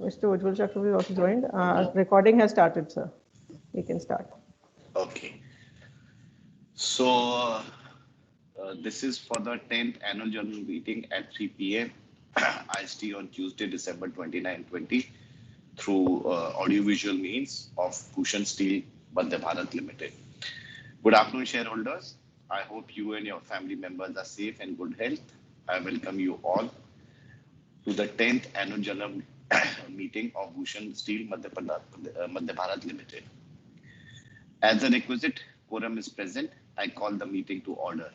Mr. Ujjwal Chakravarti also joined. Recording has started, sir. We can start. Okay. So, this is for the 10th annual general meeting at 3 p.m. IST on Tuesday, December 29, 20, through audiovisual means of Bhushan Steel Madhya Bharat Limited. Good afternoon, shareholders. I hope you and your family members are safe and good health. I welcome you all to the 10th annual general meeting of Bhushan Steel Madhya Bharat Limited. As the requisite quorum is present, I call the meeting to order.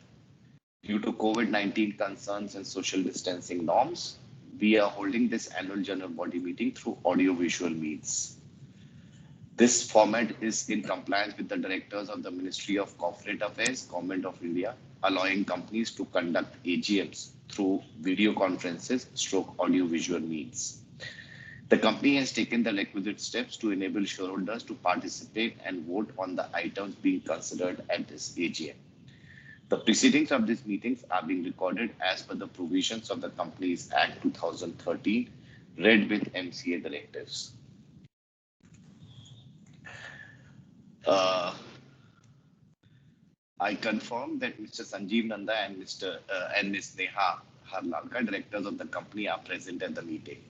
Due to COVID-19 concerns and social distancing norms, we are holding this annual general body meeting through audio-visual means. This format is in compliance with the directives of the Ministry of Corporate Affairs, Government of India, allowing companies to conduct AGMs through video conferences stroke audio-visual means. The company has taken the requisite steps to enable shareholders to participate and vote on the items being considered at this AGM. The proceedings of these meetings are being recorded as per the provisions of the Companies Act 2013, read with MCA directives. I confirm that Mr. Sanjeev Nanda and Ms. Neha Harlalka, directors of the company, are present at the meeting.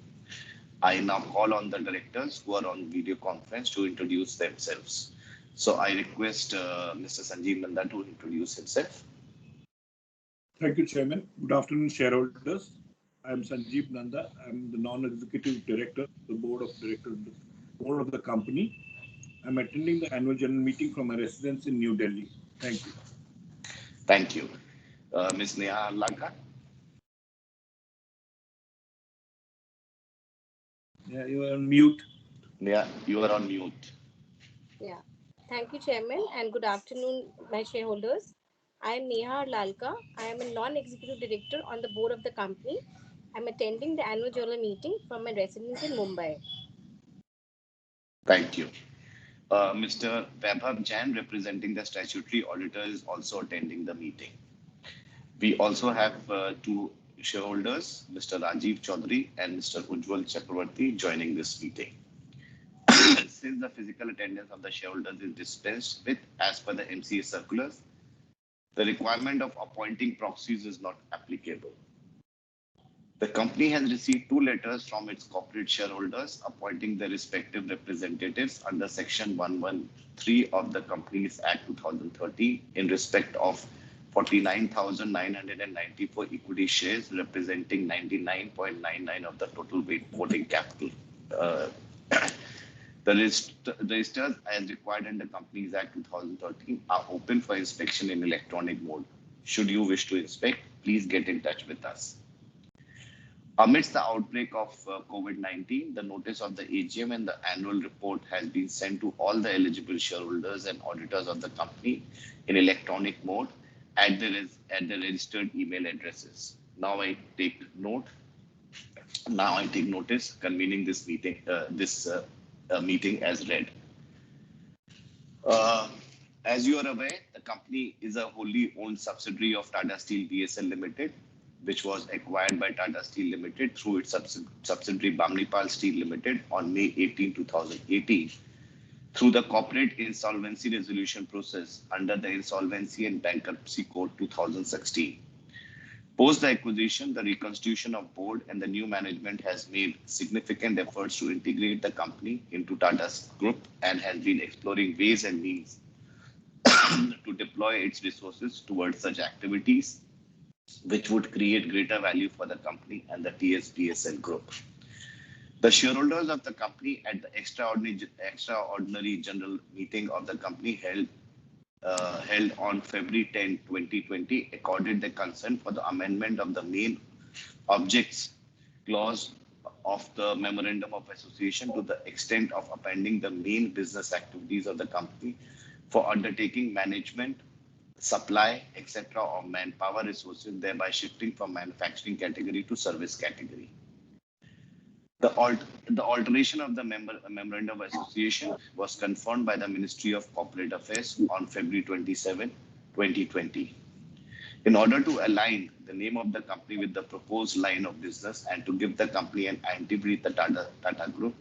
I now call on the directors who are on video conference to introduce themselves. So I request Mr. Sanjeev Nanda to introduce himself. Thank you, Chairman. Good afternoon, shareholders. I am Sanjeev Nanda. I am the non-executive director of the board of the company. I am attending the annual general meeting from my residence in New Delhi. Thank you. Thank you. Ms. Neha Harlalka. Yeah, you are on mute. Neha, you are on mute. Yeah. Thank you, Chairman, and good afternoon, my shareholders. I am Neha Lalka. I am a non-executive director on the board of the company. I am attending the annual general meeting from my residence in Mumbai. Thank you. Mr. Vaibhav Jain, representing the statutory auditor, is also attending the meeting. We also have two shareholders, Mr. Rajiv Chaudhary and Mr. Ujjwal Chakravarti, joining this meeting. Since the physical attendance of the shareholders is dispensed with as per the MCA circulars, the requirement of appointing proxies is not applicable. The company has received two letters from its corporate shareholders appointing the respective representatives under Section 113 of the Companies Act 2013 in respect of 49,994 equity shares representing 99.99 of the total voting capital. The registers, as required under Companies Act 2013, are open for inspection in electronic mode. Should you wish to inspect, please get in touch with us. Amidst the outbreak of COVID-19, the notice of the AGM and the annual report has been sent to all the eligible shareholders and auditors of the company in electronic mode at the registered email addresses. Now I take notice convening this meeting, meeting as read. As you are aware, the company is a wholly owned subsidiary of Tata Steel BSL Limited, which was acquired by Tata Steel Limited through its subsidiary Bamnipal Steel Limited on May 18, 2018, through the corporate insolvency resolution process under the Insolvency and Bankruptcy Code 2016. Post the acquisition, the reconstitution of board and the new management has made significant efforts to integrate the company into Tata's group and has been exploring ways and means to deploy its resources towards such activities, which would create greater value for the company and the TSBSL group. The shareholders of the company at the extraordinary general meeting of the company held on February 10, 2020, accorded the consent for the amendment of the main objects clause of the Memorandum of Association to the extent of appending the main business activities of the company for undertaking management, supply, etc. of manpower resources, thereby shifting from manufacturing category to service category. The alteration of the Memorandum of Association was confirmed by the Ministry of Corporate Affairs on February 27, 2020. In order to align the name of the company with the proposed line of business and to give the company an identity with the Tata Group,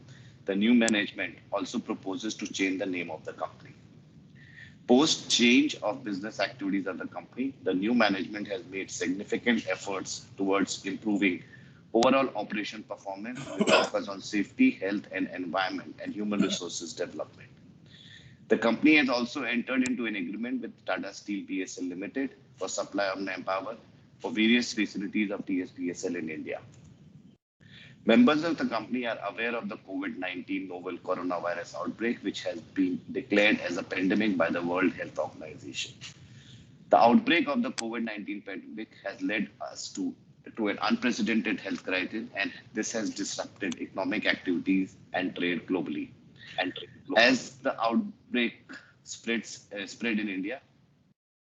the new management also proposes to change the name of the company. Post change of business activities of the company, the new management has made significant efforts towards improving overall operation performance with focus on safety, health and environment and human resources development. The company has also entered into an agreement with Tata Steel BSL Limited for supply of manpower for various facilities of TSBSL in India. Members of the company are aware of the COVID-19 novel coronavirus outbreak, which has been declared as a pandemic by the World Health Organization. The outbreak of the COVID-19 pandemic has led us to an unprecedented health crisis, and this has disrupted economic activities and trade globally. As the outbreak spread in India,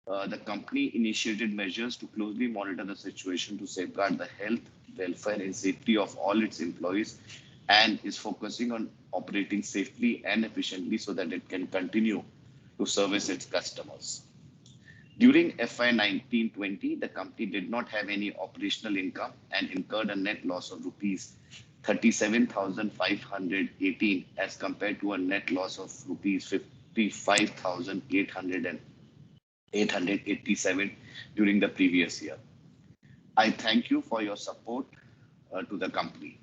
the company initiated measures to closely monitor the situation to safeguard the health, welfare and safety of all its employees, and is focusing on operating safely and efficiently so that it can continue to service its customers. During FY 19-20, the company did not have any operational income and incurred a net loss of rupees 37,518 as compared to a net loss of rupees 55,887 during the previous year. I thank you for your support to the company.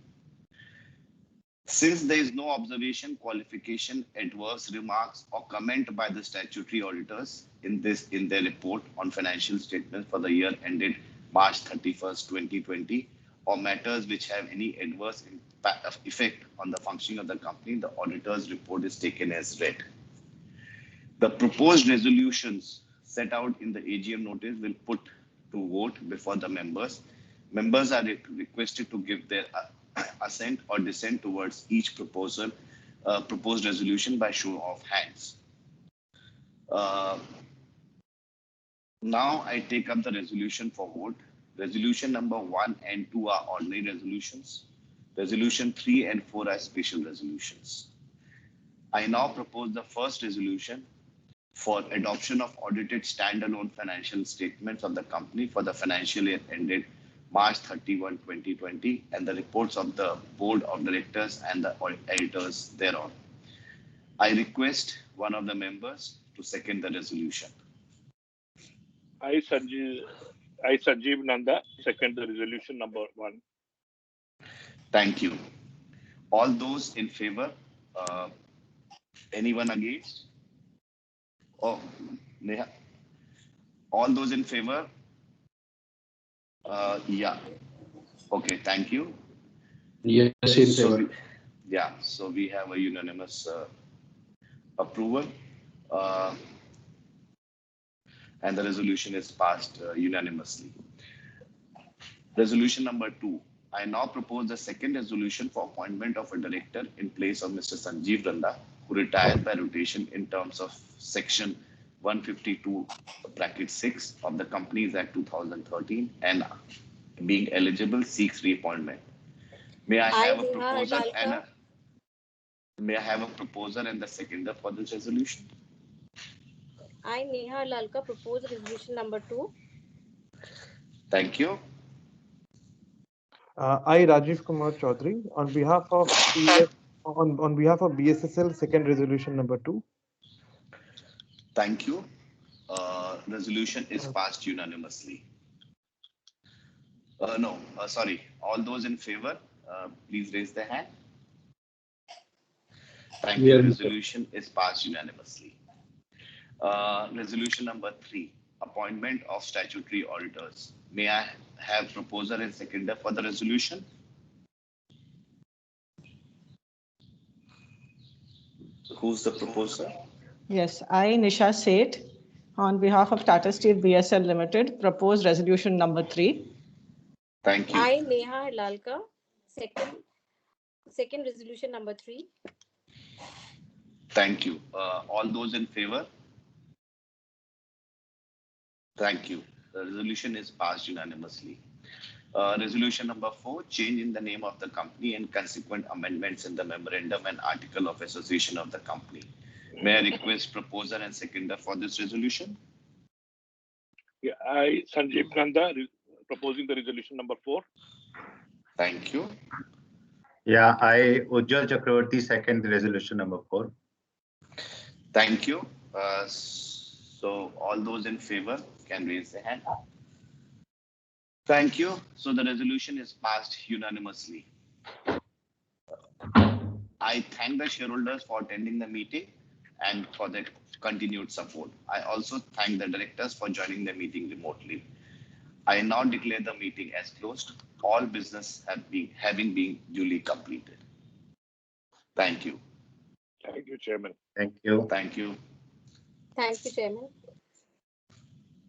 Since there is no observation, qualification, adverse remarks, or comment by the statutory auditors in their report on financial statements for the year ended March 31st, 2020, or matters which have any adverse effect on the functioning of the company, the auditor's report is taken as read. The proposed resolutions set out in the AGM notice will put to vote before the members. Members are requested to give their assent or dissent towards each proposed resolution by show of hands. Now I take up the resolution for vote. Resolution number 1 and 2 are ordinary resolutions. Resolution 3 and 4 are special resolutions. I now propose the first resolution for adoption of audited standalone financial statements of the company for the financial year ended March 31, 2020, and the reports of the Board of Directors and the auditors thereon. I request one of the members to second the resolution. I, Sanjeev Nanda, second the resolution number 1. Thank you. All those in favor? Anyone against? Oh, Neha. All those in favor? Yeah. Okay, thank you. Yes, in favor. So we have a unanimous approval, and the resolution is passed unanimously. Resolution number 2. I now propose the second resolution for appointment of a director in place of Mr. Sanjeev Nanda, who retired by rotation in terms of Section 152(6) of the Companies Act 2013 and being eligible seeks reappointment. May I have a proposer and the seconder for this resolution? I, Neha Lalka, propose resolution number 2. Thank you. I, Rajiv Kumar Chaudhary, on behalf of BSSL, second resolution number 2. Thank you. Resolution is passed unanimously. Sorry. All those in favor, please raise their hand. Thank you. Resolution is passed unanimously. Resolution number 3, appointment of statutory auditors. May I have proposer and seconder for the resolution? Who's the proposer? Yes, I, Nisha Seth, on behalf of Tata Steel BSL Limited, propose resolution number 3. Thank you. I, Neha Lalka, second resolution number 3. Thank you. All those in favor? Thank you. The resolution is passed unanimously. Resolution number 4, change in the name of the company and consequent amendments in the memorandum and article of association of the company. May I request proposer and seconder for this resolution? Yeah, I, Sanjeev Nanda, proposing the resolution number 4. Thank you. Yeah, I, Ujjwal Chakravarti, second resolution number 4. Thank you. So all those in favor can raise their hand. Thank you. So the resolution is passed unanimously. I thank the shareholders for attending the meeting and for their continued support. I also thank the directors for joining the meeting remotely. I now declare the meeting as closed. All business having been duly completed. Thank you. Thank you, Chairman. Thank you. Thank you. Thank you, Chairman.